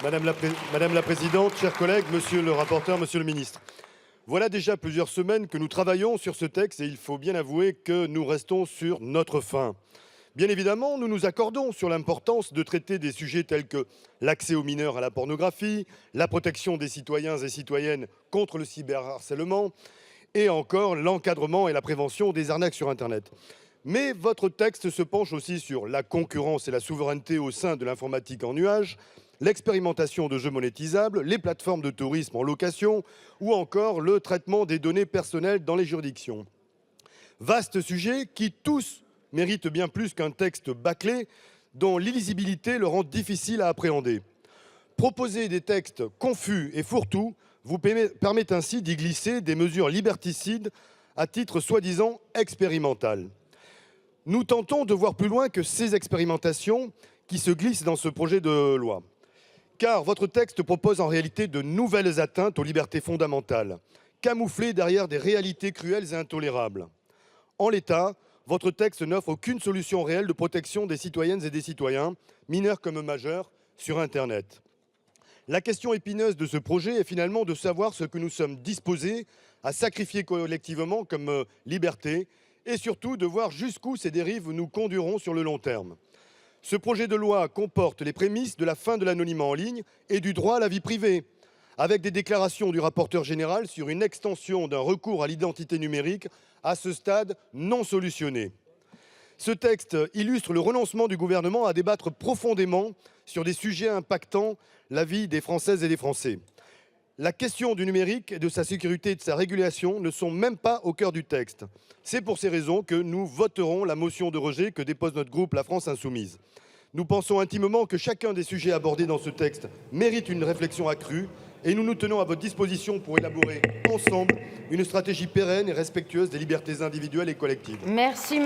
Madame la présidente, chers collègues, monsieur le rapporteur, monsieur le ministre. Voilà déjà plusieurs semaines que nous travaillons sur ce texte et il faut bien avouer que nous restons sur notre faim. Bien évidemment, nous nous accordons sur l'importance de traiter des sujets tels que l'accès aux mineurs à la pornographie, la protection des citoyens et citoyennes contre le cyberharcèlement et encore l'encadrement et la prévention des arnaques sur Internet. Mais votre texte se penche aussi sur la concurrence et la souveraineté au sein de l'informatique en nuage, l'expérimentation de jeux monétisables, les plateformes de tourisme en location ou encore le traitement des données personnelles dans les juridictions. Vastes sujets qui tous méritent bien plus qu'un texte bâclé dont l'illisibilité le rend difficile à appréhender. Proposer des textes confus et fourre-tout vous permet ainsi d'y glisser des mesures liberticides à titre soi-disant expérimental. Nous tentons de voir plus loin que ces expérimentations qui se glissent dans ce projet de loi. Car votre texte propose en réalité de nouvelles atteintes aux libertés fondamentales, camouflées derrière des réalités cruelles et intolérables. En l'état, votre texte n'offre aucune solution réelle de protection des citoyennes et des citoyens, mineurs comme majeurs, sur Internet. La question épineuse de ce projet est finalement de savoir ce que nous sommes disposés à sacrifier collectivement comme liberté et surtout de voir jusqu'où ces dérives nous conduiront sur le long terme. Ce projet de loi comporte les prémices de la fin de l'anonymat en ligne et du droit à la vie privée, avec des déclarations du rapporteur général sur une extension d'un recours à l'identité numérique à ce stade non solutionné. Ce texte illustre le renoncement du gouvernement à débattre profondément sur des sujets impactant la vie des Françaises et des Français. La question du numérique, de sa sécurité et de sa régulation ne sont même pas au cœur du texte. C'est pour ces raisons que nous voterons la motion de rejet que dépose notre groupe La France Insoumise. Nous pensons intimement que chacun des sujets abordés dans ce texte mérite une réflexion accrue et nous nous tenons à votre disposition pour élaborer ensemble une stratégie pérenne et respectueuse des libertés individuelles et collectives. Merci, monsieur.